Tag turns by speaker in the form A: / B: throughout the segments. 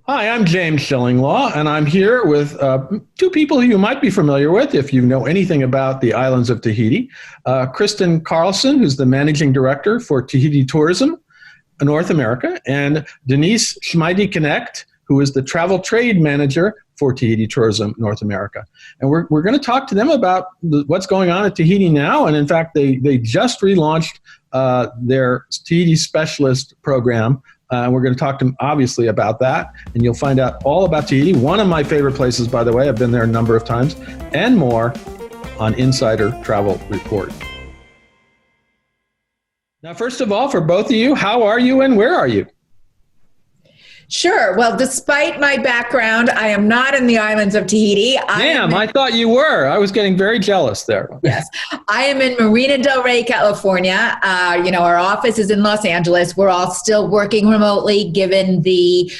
A: Hi, I'm James Shillinglaw, and I'm here with two people who you might be familiar with if you know anything about the islands of Tahiti. Kristen Carlson, who's the managing director for Tahiti Tourism North America, and Denise Schmeidi-Connect, who is the travel trade manager for Tahiti Tourism North America. And we're going to talk to them about what's going on at Tahiti now. And in fact, they just relaunched their Tahiti Specialist program. We're going to talk to them, obviously, about that, and you'll find out all about Tahiti, one of my favorite places, by the way. I've been there a number of times, and more on Insider Travel Report. Now, first of all, for both of you, how are you and where are you?
B: Sure. Well, despite my background, I am not in the islands of Tahiti.
A: I thought you were. I was getting very jealous there.
B: Yes. I am in Marina del Rey, California. Our office is in Los Angeles. We're all still working remotely given the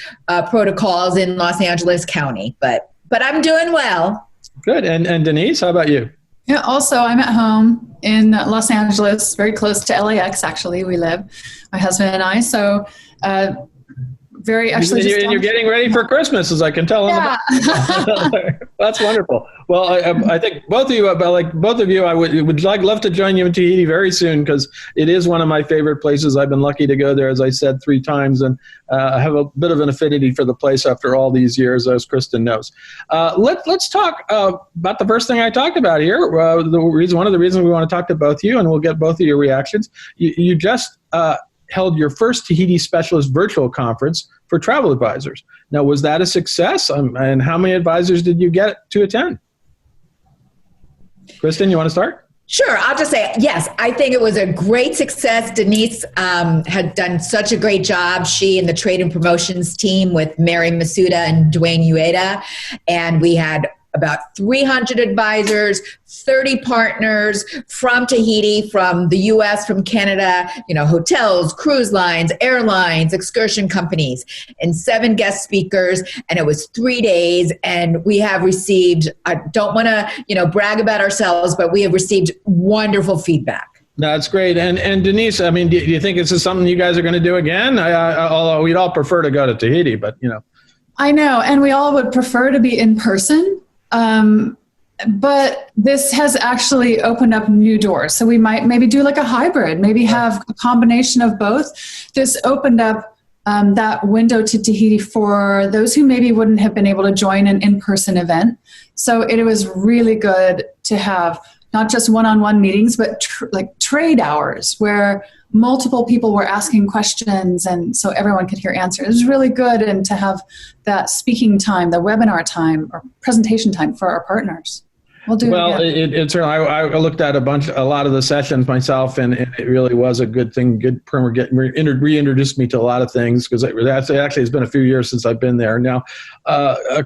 B: protocols in Los Angeles County. But I'm doing well.
A: Good. And Denise, how about you?
C: Yeah, also, I'm at home in Los Angeles, very close to LAX, actually, we live, my husband and I. So,
A: you're getting ready for Christmas, as I can tell.
C: Yeah.
A: That's wonderful. Well, I think both of you, I would love to join you in Tahiti very soon, because it is one of my favorite places. I've been lucky to go there, as I said, 3 times, and I have a bit of an affinity for the place after all these years, as Kristen knows. Let's talk about the first thing I talked about here. One of the reasons we want to talk to both of you, and we'll get both of your reactions. You just held your first Tahiti Specialist virtual conference for travel advisors. Now, was that a success? And how many advisors did you get to attend? Kristen, you want to start?
B: Sure. I'll just say, yes, I think it was a great success. Denise had done such a great job. She and the trade and promotions team with Mary Masuda and Dwayne Ueda. And we had about 300 advisors, 30 partners from Tahiti, from the U.S., from Canada, hotels, cruise lines, airlines, excursion companies, and 7 guest speakers. And it was 3 days. And we have received, I don't want to, brag about ourselves, but we have received wonderful feedback.
A: That's great. And Denise, do you think this is something you guys are going to do again? Although we'd all prefer to go to Tahiti, but
C: I know. And we all would prefer to be in person. But this has actually opened up new doors. So we might maybe do like a hybrid, maybe have a combination of both. This opened up that window to Tahiti for those who maybe wouldn't have been able to join an in-person event. So it was really good to have not just one-on-one meetings, but trade hours where multiple people were asking questions, and so everyone could hear answers. It was really good, and to have that speaking time, the webinar time or presentation time for our partners. We'll do it again.
A: I looked at a lot of the sessions myself, and it really was a good thing. Good primer, reintroduced me to a lot of things, because it actually has been a few years since I've been there. Now,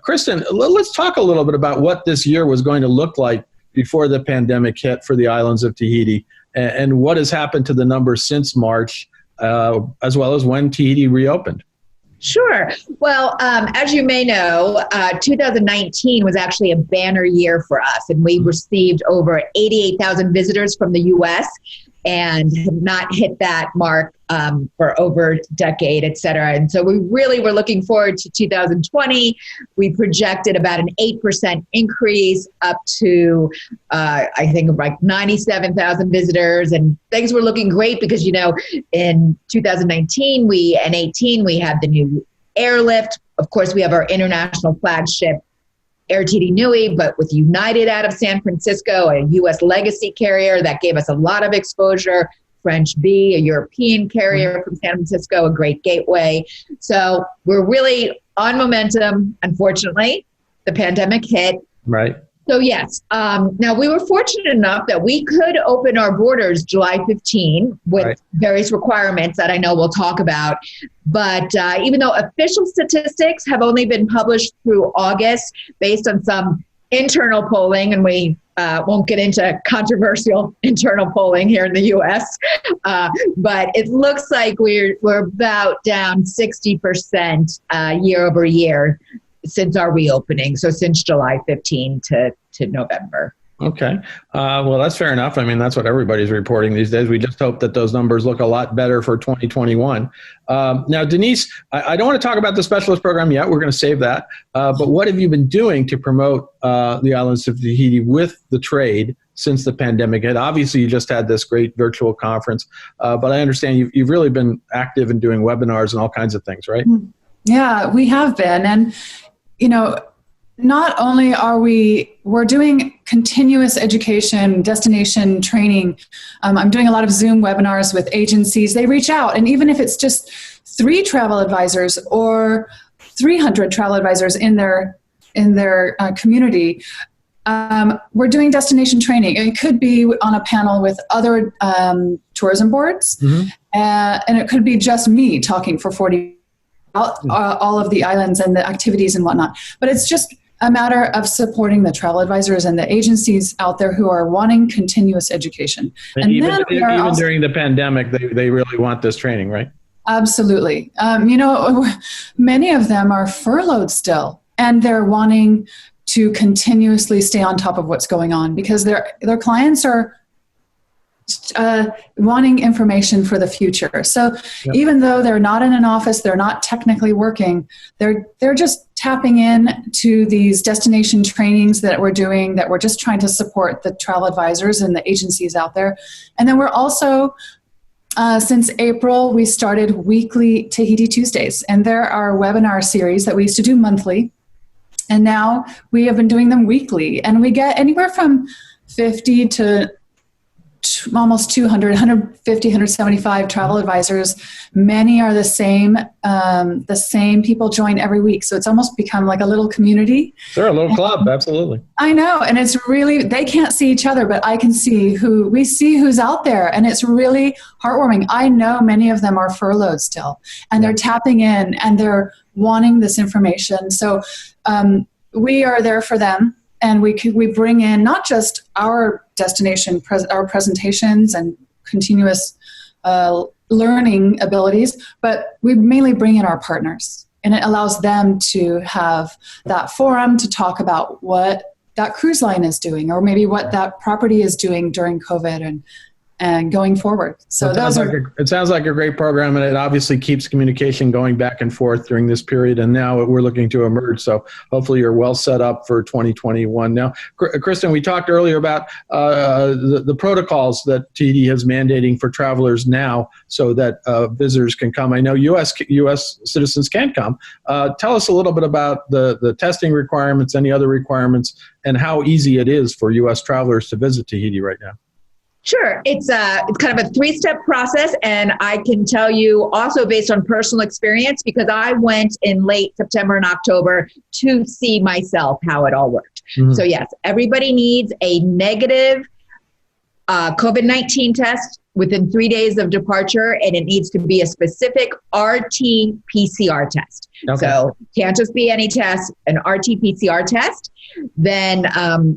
A: Kristen, let's talk a little bit about what this year was going to look like before the pandemic hit for the islands of Tahiti, and what has happened to the numbers since March, as well as when Tahiti reopened.
B: Sure. Well, as you may know, 2019 was actually a banner year for us, and we received over 88,000 visitors from the U.S. and have not hit that mark for over a decade, et cetera. And so we really were looking forward to 2020. We projected about an 8% increase up to, I think, like 97,000 visitors. And things were looking great because, in 2019 and 18, we had the new airlift. Of course, we have our international flagship Air TD Nui, but with United out of San Francisco, a U.S. legacy carrier that gave us a lot of exposure. French B, a European carrier from San Francisco, a great gateway. So we're really on momentum. Unfortunately, the pandemic hit.
A: Right.
B: So yes, now we were fortunate enough that we could open our borders July 15 with various requirements that I know we'll talk about. But even though official statistics have only been published through August based on some internal polling, and we won't get into controversial internal polling here in the U.S., but it looks like we're about down 60% year over year since our reopening, so since July 15 to November.
A: Okay. Well, that's fair enough. I mean, that's what everybody's reporting these days. We just hope that those numbers look a lot better for 2021. Now, Denise, I don't want to talk about the specialist program yet. We're going to save that. But what have you been doing to promote the islands of Tahiti with the trade since the pandemic hit? Obviously, you just had this great virtual conference, but I understand you've really been active in doing webinars and all kinds of things, right?
C: Yeah, we have been. And, not only we're doing continuous education, destination training. I'm doing a lot of Zoom webinars with agencies. They reach out, and even if it's just 3 travel advisors or 300 travel advisors in their community, we're doing destination training. It could be on a panel with other tourism boards, and it could be just me talking for 40 all of the islands and the activities and whatnot. But it's just a matter of supporting the travel advisors and the agencies out there who are wanting continuous education. And
A: even during the pandemic, they really want this training, right?
C: Absolutely. Many of them are furloughed still, and they're wanting to continuously stay on top of what's going on because their clients are wanting information for the future. So even though they're not in an office, they're not technically working, they're just tapping in to these destination trainings that we're doing, that we're just trying to support the travel advisors and the agencies out there. And then we're also, since April, we started weekly Tahiti Tuesdays, and there are webinar series that we used to do monthly. And now we have been doing them weekly, and we get anywhere from 50 to almost 200, 150, 175 travel advisors. Many are the same people join every week. So it's almost become like a little community.
A: They're a little club, absolutely.
C: I know. And it's really, they can't see each other, but I can see who's out there. And it's really heartwarming. I know many of them are furloughed still, and they're tapping in and they're wanting this information. So we are there for them. And we bring in not just our destination, our presentations and continuous learning abilities, but we mainly bring in our partners. And it allows them to have that forum to talk about what that cruise line is doing, or maybe what that property is doing during COVID and going forward. So
A: it sounds like a great program, and it obviously keeps communication going back and forth during this period. And now we're looking to emerge. So hopefully you're well set up for 2021. Now, Kristen, we talked earlier about the protocols that TD is mandating for travelers now, so that visitors can come. I know U.S. citizens can come. Tell us a little bit about the testing requirements, any other requirements, and how easy it is for U.S. travelers to visit Tahiti right now.
B: Sure. It's kind of a 3-step process. And I can tell you also based on personal experience, because I went in late September and October to see myself how it all worked. So yes, everybody needs a negative COVID-19 test within 3 days of departure, and it needs to be a specific RT-PCR test. Okay. So can't just be any test, an RT-PCR test. Then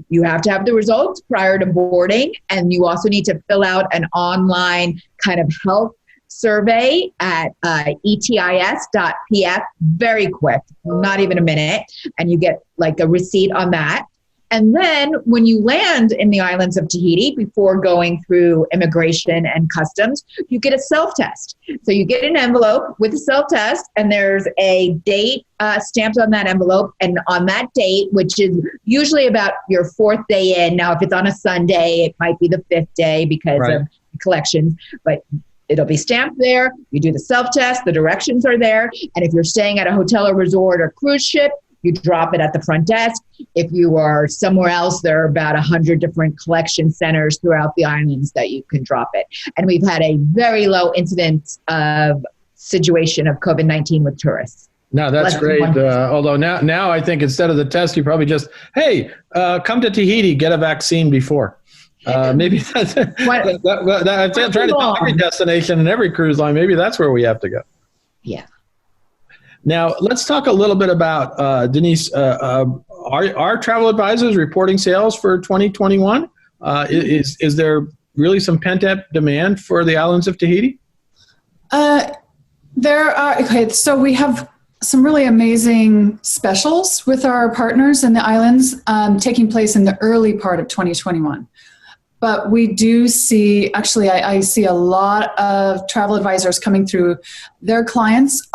B: you have to have the results prior to boarding, and you also need to fill out an online kind of health survey at etis.pf, very quick, not even a minute, and you get like a receipt on that. And then when you land in the islands of Tahiti, before going through immigration and customs, you get a self-test. So you get an envelope with a self-test, and there's a date stamped on that envelope. And on that date, which is usually about your 4th day in. Now, if it's on a Sunday, it might be the 5th day because of collections, but it'll be stamped there. You do the self-test, the directions are there. And if you're staying at a hotel or resort or cruise ship, you drop it at the front desk. If you are somewhere else, there are about 100 different collection centers throughout the islands that you can drop it. And we've had a very low incidence of situation of COVID-19 with tourists.
A: No, that's great. Although now I think instead of the test, you probably just, hey, come to Tahiti, get a vaccine before. Maybe that's I'm trying to tell every destination and every cruise line. Maybe that's where we have to go.
B: Yeah.
A: Now, let's talk a little bit about, Denise, are travel advisors reporting sales for 2021? Is there really some pent-up demand for the islands of Tahiti?
C: There are, okay, so we have some really amazing specials with our partners in the islands taking place in the early part of 2021. But we do see, actually, I see a lot of travel advisors coming through. Their clients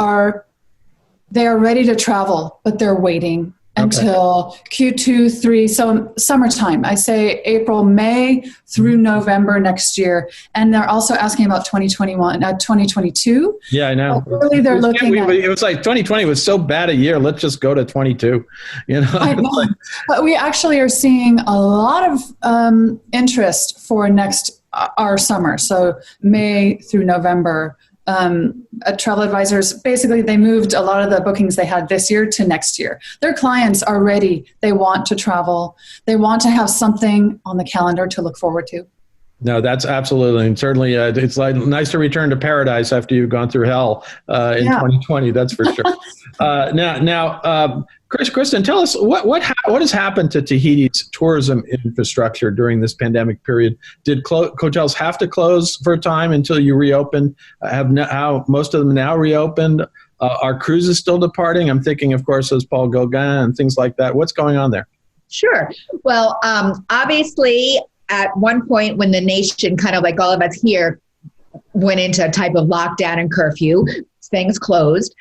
C: they are ready to travel, but they're waiting until Q2, 3, so summertime. I say April, May through November next year. And they're also asking about 2022.
A: Yeah, I know.
C: Really, they're looking at,
A: it was like 2020 was so bad a year. Let's just go to 22. You know,
C: I know. But we actually are seeing a lot of interest for our summer. So May through November. Travel advisors, basically they moved a lot of the bookings they had this year to next year. Their clients are ready. They want to travel. They want to have something on the calendar to look forward to.
A: No, that's absolutely, and certainly it's like nice to return to paradise after you've gone through hell in 2020. That's for sure. Now, Kristen, tell us what has happened to Tahiti's tourism infrastructure during this pandemic period? Did hotels have to close for a time until you reopened? How most of them now reopened? Are cruises still departing? I'm thinking, of course, of Paul Gauguin and things like that. What's going on there?
B: Sure. Well, obviously, at one point when the nation, kind of like all of us here, went into a type of lockdown and curfew, things closed.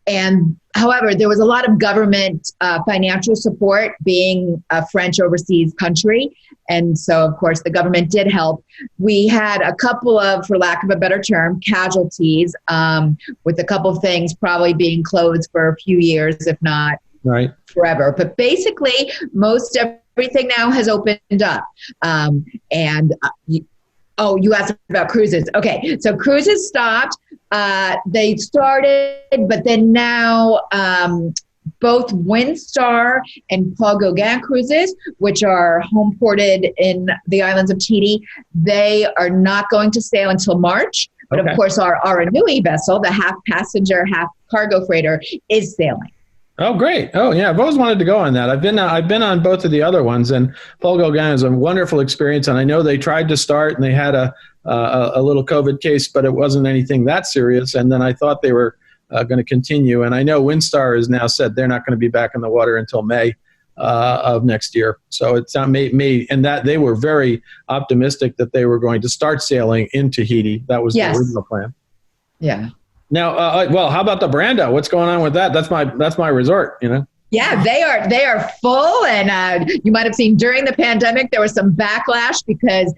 B: And however, there was a lot of government financial support, being a French overseas country. And so, of course, the government did help. We had a couple of, for lack of a better term, casualties, with a couple of things probably being closed for a few years, if not forever. But basically, most everything now has opened up. You asked about cruises. Okay, so cruises stopped. They started, but then now both Windstar and Paul Gauguin cruises, which are home ported in the islands of Tahiti, they are not going to sail until March. But of course, our Anui vessel, the half passenger, half cargo freighter, is sailing.
A: Oh, great. Oh, yeah. I've always wanted to go on that. I've been on both of the other ones, and Paul Gauguin is a wonderful experience. And I know they tried to start and they had a little COVID case, but it wasn't anything that serious. And then I thought they were going to continue. And I know Windstar has now said they're not going to be back in the water until May of next year. So it's not May, and that they were very optimistic that they were going to start sailing in Tahiti. That was the original plan.
B: Yeah.
A: Now, well, how about the Brando? What's going on with that? That's my resort, you know?
B: Yeah, they are full. And you might have seen during the pandemic, there was some backlash because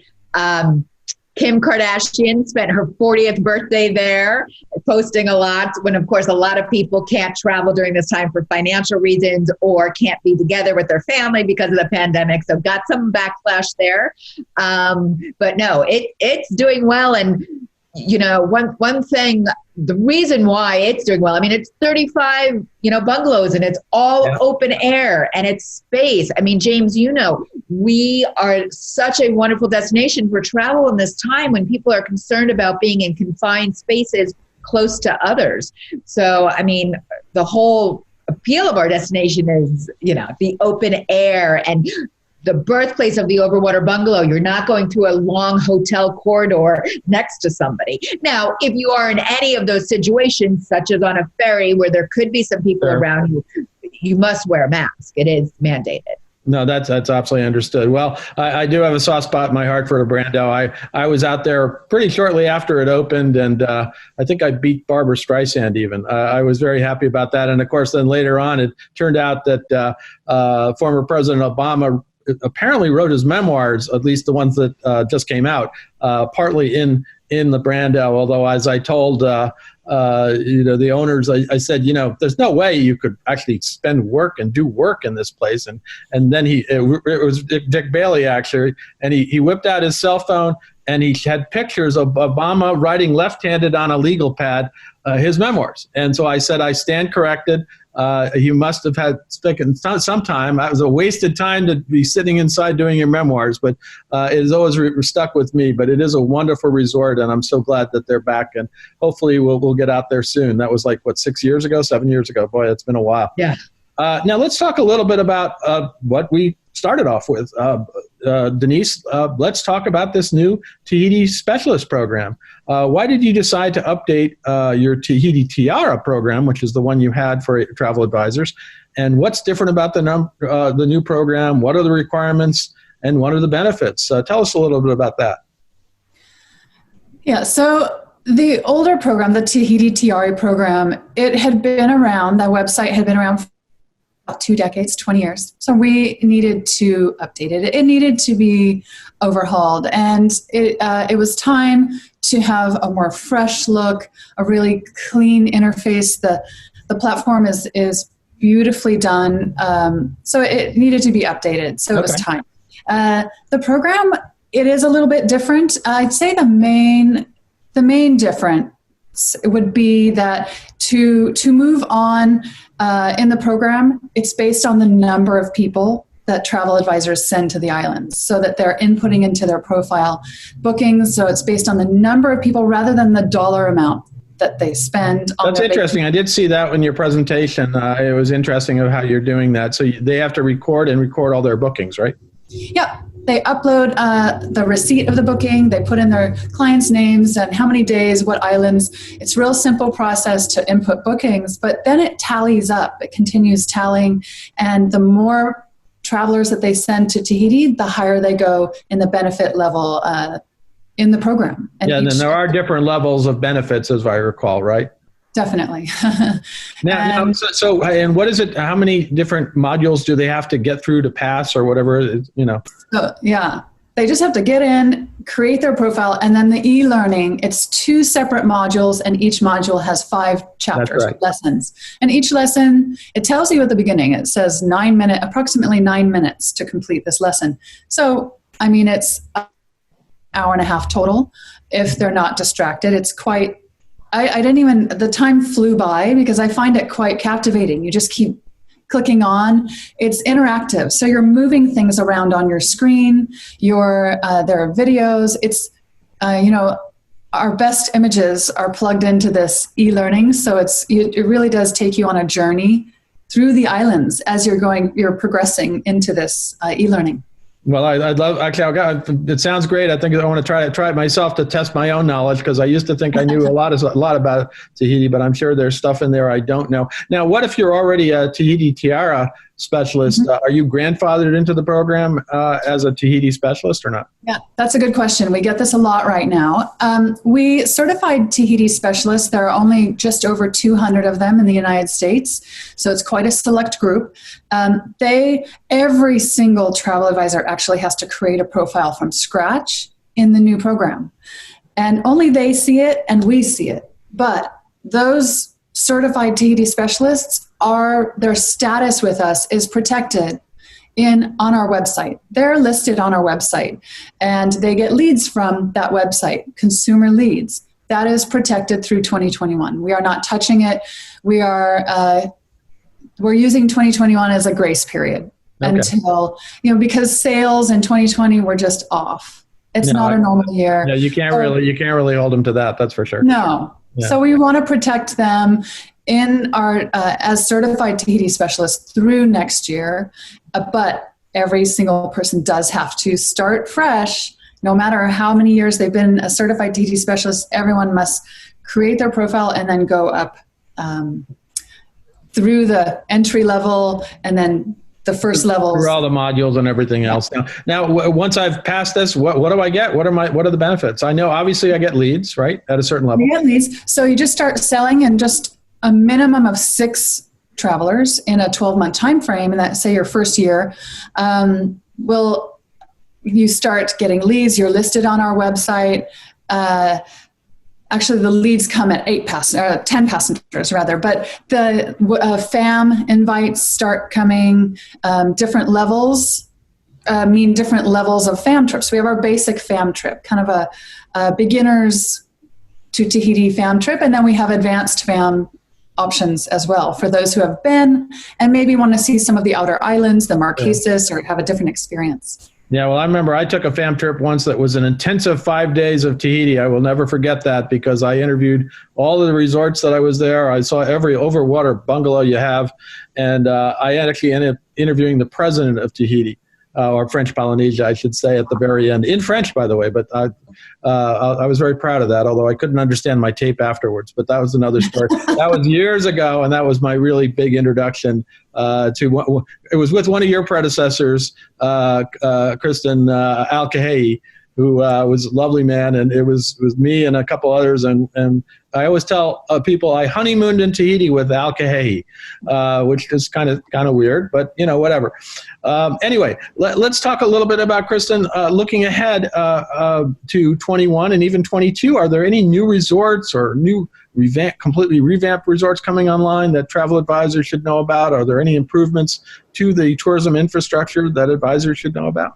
B: Kim Kardashian spent her 40th birthday there, posting a lot when, of course, a lot of people can't travel during this time for financial reasons or can't be together with their family because of the pandemic. So got some backlash there. But no, it's doing well. And you know, one thing, the reason why it's doing well, I mean, it's 35, bungalows, and it's all open air and it's space. I mean, James, we are such a wonderful destination for travel in this time when people are concerned about being in confined spaces close to others. So, I mean, the whole appeal of our destination is, the open air and the birthplace of the overwater bungalow. You're not going through a long hotel corridor next to somebody. Now, if you are in any of those situations, such as on a ferry where there could be some people around you, you must wear a mask. It is mandated.
A: No, that's absolutely understood. Well, I do have a soft spot in my heart for the Brando. I was out there pretty shortly after it opened, and I think I beat Barbara Streisand even. I was very happy about that. And of course, then later on, it turned out that former President Obama apparently wrote his memoirs, at least the ones that just came out, partly in the Brando. Although, as I told the owners, I said, there's no way you could actually spend work and do work in this place. And then it was Dick Bailey actually, and he whipped out his cell phone and he had pictures of Obama writing left-handed on a legal pad his memoirs. And so I said, I stand corrected. You must have had taken some time. That was a wasted time to be sitting inside doing your memoirs, but it has always stuck with me. But it is a wonderful resort, and I'm so glad that they're back. And hopefully we'll get out there soon. That was like, 7 years ago? Boy, it's been a while.
B: Yeah.
A: Now let's talk a little bit about what we started off with. Denise, let's talk about this new Tahiti Specialist program. Why did you decide to update your Tahiti Tiara program, which is the one you had for travel advisors? And what's different about the new program? What are the requirements and what are the benefits? Tell us a little bit about that.
C: Yeah, so the older program, the Tahiti Tiara program, it had been around, the website had been around for about 2 decades, 20 years. So we needed to update it. It needed to be overhauled. And it was time to have a more fresh look, a really clean interface. The platform is beautifully done. So it needed to be updated. So it was time. The program, it is a little bit different. I'd say the main difference would be that to move on in the program, it's based on the number of people that travel advisors send to the islands, so that they're inputting into their profile bookings. So it's based on the number of people rather than the dollar amount that they spend on.
A: That's interesting. I did see that in your presentation. It was interesting of how you're doing that. So they have to record all their bookings, right?
C: Yeah. They upload the receipt of the booking. They put in their clients' names and how many days, what islands. It's a real simple process to input bookings, but then it tallies up. It continues tallying. And the more travelers that they send to Tahiti, the higher they go in the benefit level in the program. And
A: then there are different levels of benefits, as I recall, right?
C: Definitely.
A: So, and what is it? How many different modules do they have to get through to pass, or whatever?
C: So, yeah, they just have to get in, create their profile, and then the e-learning. It's 2 separate modules, and each module has 5 chapters, lessons. And each lesson, it tells you at the beginning. It says approximately 9 minutes to complete this lesson. So, I mean, it's an hour and a half total. If they're not distracted, it's quite. The time flew by because I find it quite captivating. You just keep clicking on. It's interactive. So you're moving things around on your screen. There are videos. It's, our best images are plugged into this e-learning. So it really does take you on a journey through the islands as you're progressing into this e-learning.
A: Well, I'd love, actually, it sounds great. I think I want to try it myself to test my own knowledge, because I used to think I knew a lot about Tahiti, but I'm sure there's stuff in there I don't know. Now, what if you're already a Tahiti Tiara specialist? Are you grandfathered into the program as a Tahiti specialist or not?
C: Yeah, that's a good question. We get this a lot right now. We certified Tahiti specialists. There are only just over 200 of them in the United States, so it's quite a select group. Every single travel advisor actually has to create a profile from scratch in the new program. And only they see it and we see it. But those certified Tahiti specialists, their status with us is protected on our website. They're listed on our website and they get leads from that website, consumer leads. That is protected through 2021. We are not touching it. We're using 2021 as a grace period until, because sales in 2020 were just off. It's not a normal year.
A: Yeah, you can't really hold them to that. That's for sure.
C: No. Yeah. So we want to protect them in our as certified Tahiti specialists through next year. But every single person does have to start fresh. No matter how many years they've been a certified Tahiti specialist, everyone must create their profile and then go up through the entry level and then the first level.
A: Through all the modules and everything else. Now, once I've passed this, what do I get? What are the benefits? I know obviously I get leads, right? At a certain level.
C: You get leads. So you just start selling in just a minimum of 6 travelers in a 12-month time frame. And that, say your first year, you start getting leads. You're listed on our website. Actually, the leads come at 10 passengers rather, but the FAM invites start coming. Different levels mean different levels of FAM trips. We have our basic FAM trip, kind of a beginners to Tahiti FAM trip, and then we have advanced FAM options as well for those who have been and maybe want to see some of the outer islands, the Marquesas, or have a different experience.
A: Yeah, well, I remember I took a FAM trip once that was an intensive 5 days of Tahiti. I will never forget that because I interviewed all of the resorts that I was there. I saw every overwater bungalow you have. And I actually ended up interviewing the president of Tahiti. or French Polynesia, I should say, at the very end, in French, by the way. But I was very proud of that, although I couldn't understand my tape afterwards. But that was another story. That was years ago, and that was my really big introduction to. It was with one of your predecessors, Kristen Al-Kahei, who was a lovely man, and it was me and a couple others, and I always tell people I honeymooned in Tahiti with Al-Kahei, which is kind of weird, but whatever. Anyway, let's talk a little bit about, Kristen, looking ahead to 21 and even 22. Are there any new resorts or new completely revamped resorts coming online that travel advisors should know about? Are there any improvements to the tourism infrastructure that advisors should know about?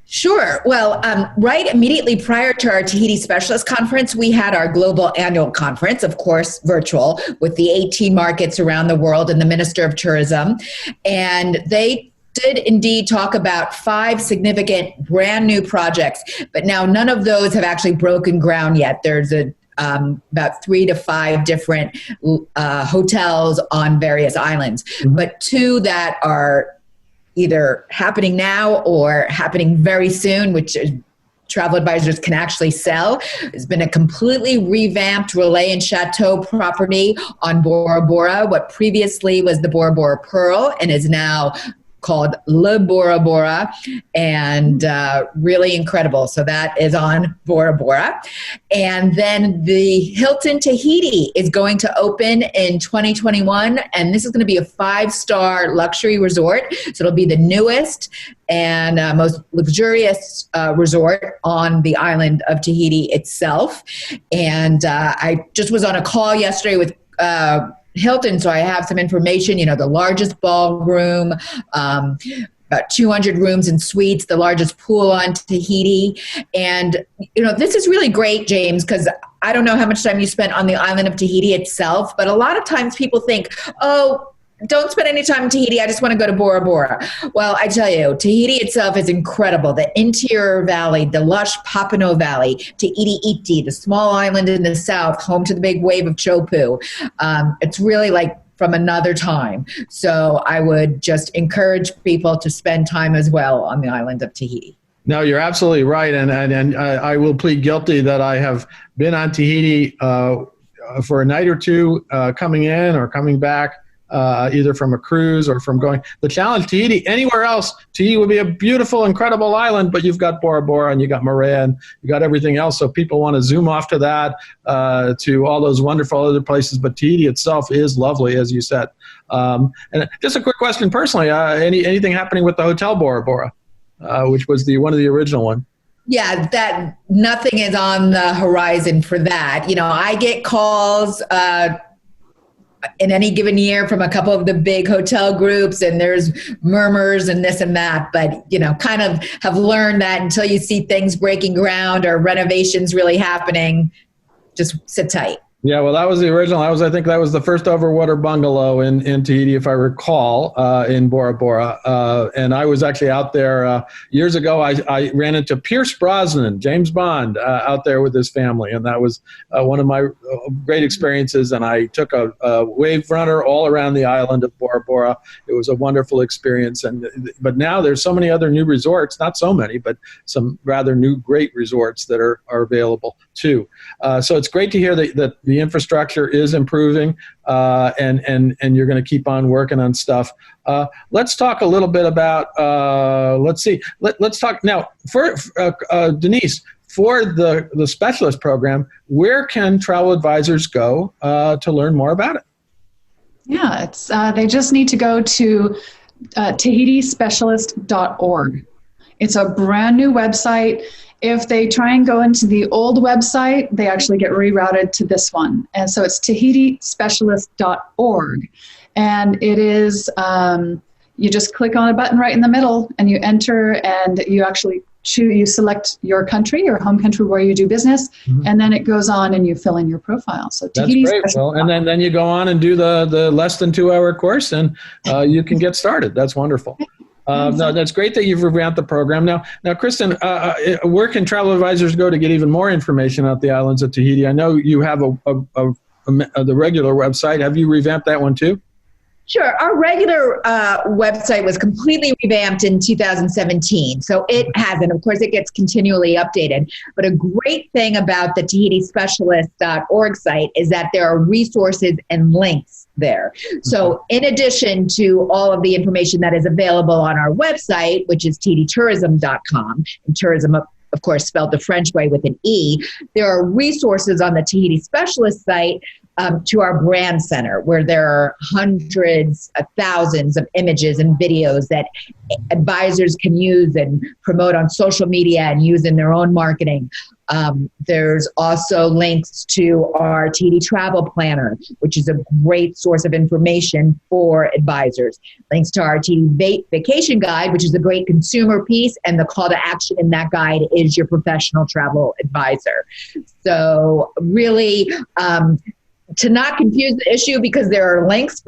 B: Sure. Well, right immediately prior to our Tahiti Specialist Conference, we had our global annual conference, of course, virtual, with the 18 markets around the world and the Minister of Tourism. And they did indeed talk about 5 significant brand new projects, but now none of those have actually broken ground yet. There's about 3 to 5 different hotels on various islands, but 2 that are either happening now or happening very soon, which travel advisors can actually sell. It's been a completely revamped Relais and Chateau property on Bora Bora, what previously was the Bora Bora Pearl and is now called Le Bora Bora, and really incredible. So that is on Bora Bora. And then the Hilton Tahiti is going to open in 2021, and this is going to be a 5-star luxury resort. So it'll be the newest and most luxurious resort on the island of Tahiti itself. And I just was on a call yesterday with Hilton, so I have some information, the largest ballroom, about 200 rooms and suites, the largest pool on Tahiti. And, this is really great, James, because I don't know how much time you spent on the island of Tahiti itself, but a lot of times people think, oh, don't spend any time in Tahiti, I just want to go to Bora Bora. Well, I tell you, Tahiti itself is incredible. The interior valley, the lush Papano Valley, Tahiti Iti, the small island in the south, home to the big wave of Chopu. It's really like from another time. So I would just encourage people to spend time as well on the island of Tahiti.
A: No, you're absolutely right. And I will plead guilty that I have been on Tahiti for a night or two coming in or coming back. Either from a cruise or from going. The challenge, Tahiti, anywhere else, Tahiti would be a beautiful, incredible island, but you've got Bora Bora and you got Moorea and you got everything else. So people want to zoom off to that, to all those wonderful other places. But Tahiti itself is lovely, as you said. And just a quick question personally, anything happening with the Hotel Bora Bora, which was one of the original one?
B: Yeah, that nothing is on the horizon for that. I get calls in any given year from a couple of the big hotel groups, and there's murmurs and this and that, but kind of have learned that until you see things breaking ground or renovations really happening, just sit tight.
A: Yeah, well, that was the original. I think that was the first overwater bungalow in Tahiti, if I recall, in Bora Bora. And I was actually out there years ago. I ran into Pierce Brosnan, James Bond, out there with his family. And that was one of my great experiences. And I took a wave runner all around the island of Bora Bora. It was a wonderful experience. But now there's so many other new resorts, not so many, but some rather new great resorts that are available too. So it's great to hear that the infrastructure is improving, and you're going to keep on working on stuff. Let's talk a little bit about, let's talk now for Denise, for the specialist program, where can travel advisors go to learn more about it?
C: Yeah, it's they just need to go to tahitispecialist.org. It's a brand new website. If they try and go into the old website, they actually get rerouted to this one. And so it's tahitispecialist.org. And it is, you just click on a button right in the middle and you enter, and you actually you select your country, your home country where you do business, and then it goes on and you fill in your profile. So
A: that's great. Well, and then you go on and do the less than 2-hour course, and you can get started. That's wonderful. No, that's great that you've revamped the program. Now, Kristen, where can travel advisors go to get even more information about the islands of Tahiti? I know you have the regular website. Have you revamped that one too?
B: Sure. Our regular website was completely revamped in 2017. So it hasn't. Of course, it gets continually updated. But a great thing about the Tahitispecialist.org site is that there are resources and links there. So in addition to all of the information that is available on our website, which is TahitiTourism.com, and tourism, of course, spelled the French way with an E, there are resources on the Tahiti Specialist site to our brand center, where there are hundreds of thousands of images and videos that advisors can use and promote on social media and use in their own marketing. There's also links to our Tahiti Travel Planner, which is a great source of information for advisors. Links to our Tahiti Vacation Guide, which is a great consumer piece, and the call to action in that guide is your professional travel advisor. So really, to not confuse the issue, because there are links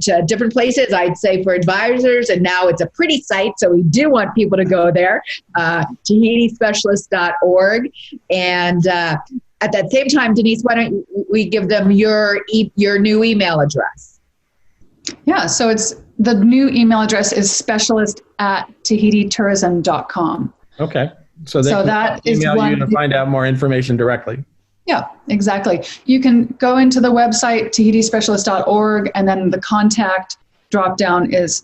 B: to different places, I'd say for advisors, and now it's a pretty site, so we do want people to go there, TahitiSpecialist.org. And at that same time, Denise, why don't we give them your new email address?
C: Yeah, so it's the new email address is specialist@tahititourism.com.
A: Okay. So that is email you to find out more information directly.
C: Yeah, exactly. You can go into the website, tahitispecialist.org, and then the contact drop-down is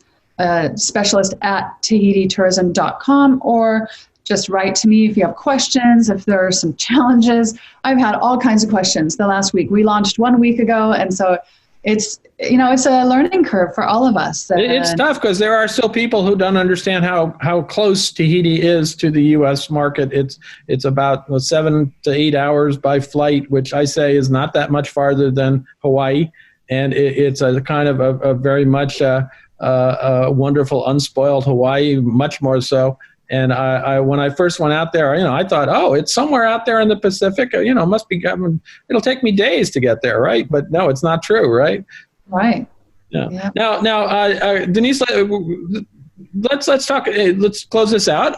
C: specialist@tahititourism.com, or just write to me if you have questions, if there are some challenges. I've had all kinds of questions the last week. We launched 1 week ago, and so it's a learning curve for all of us.
A: It's tough because there are still people who don't understand how close Tahiti is to the U.S. market. It's about 7 to 8 hours by flight, which I say is not that much farther than Hawaii, and it's a kind of a very much a wonderful, unspoiled Hawaii, much more so. And I when I first went out there, I thought, oh, it's somewhere out there in the Pacific. Must be. It'll take me days to get there, right? But no, it's not true, right?
C: Right.
A: Yeah. Now, Denise, let's talk. Let's close this out.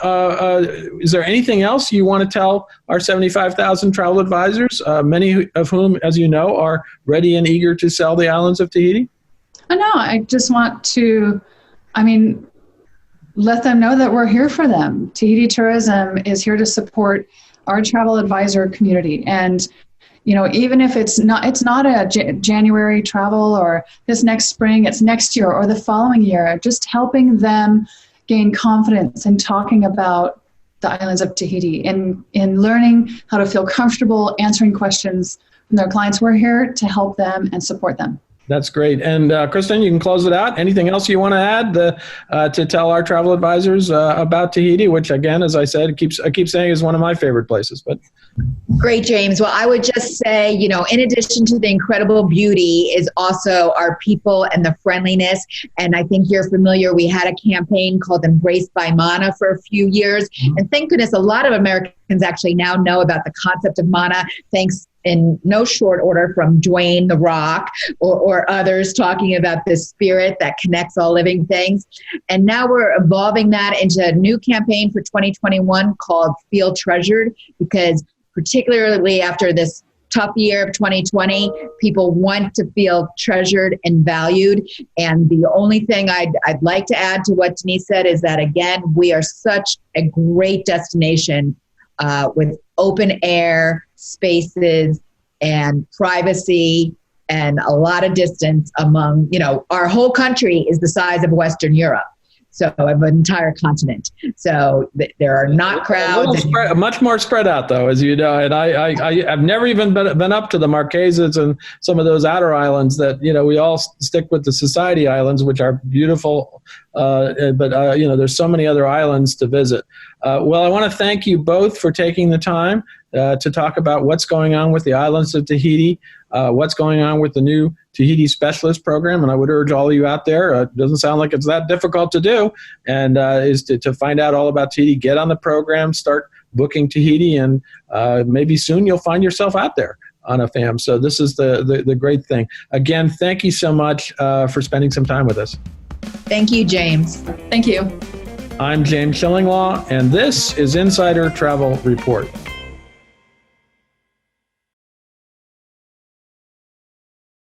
A: Is there anything else you want to tell our 75,000 travel advisors, many of whom, as you know, are ready and eager to sell the islands of Tahiti?
C: I just want to, let them know that we're here for them. Tahiti Tourism is here to support our travel advisor community. And, even if it's not a January travel or this next spring, it's next year or the following year, just helping them gain confidence in talking about the islands of Tahiti and in learning how to feel comfortable answering questions from their clients. We're here to help them and support them.
A: That's great. And Kristen, you can close it out. Anything else you want to add to tell our travel advisors about Tahiti, which, again, as I said, I keep saying is one of my favorite places. But
B: great, James. Well, I would just say, in addition to the incredible beauty is also our people and the friendliness. And I think you're familiar. We had a campaign called Embraced by Mana for a few years. And thank goodness a lot of Americans actually now know about the concept of Mana, thanks in no short order from Dwayne The Rock or others talking about this spirit that connects all living things. And now we're evolving that into a new campaign for 2021 called Feel Treasured, because particularly after this tough year of 2020, people want to feel treasured and valued. And the only thing I'd like to add to what Denise said is that, again, we are such a great destination with open air spaces and privacy and a lot of distance among, our whole country is the size of Western Europe. So of an entire continent. So there are not crowds.
A: Much more spread out, though, as you know. And I've never even been up to the Marquesas and some of those outer islands that, we all stick with the Society Islands, which are beautiful. But there's so many other islands to visit. Well, I want to thank you both for taking the time to talk about what's going on with the islands of Tahiti, what's going on with the new Tahiti Specialist program. And I would urge all of you out there, it doesn't sound like it's that difficult to do, and is to find out all about Tahiti, get on the program, start booking Tahiti, and maybe soon you'll find yourself out there on a FAM. So this is the great thing. Again, thank you so much for spending some time with us.
B: Thank you, James.
C: Thank you.
A: I'm James Shillinglaw, and this is Insider Travel Report.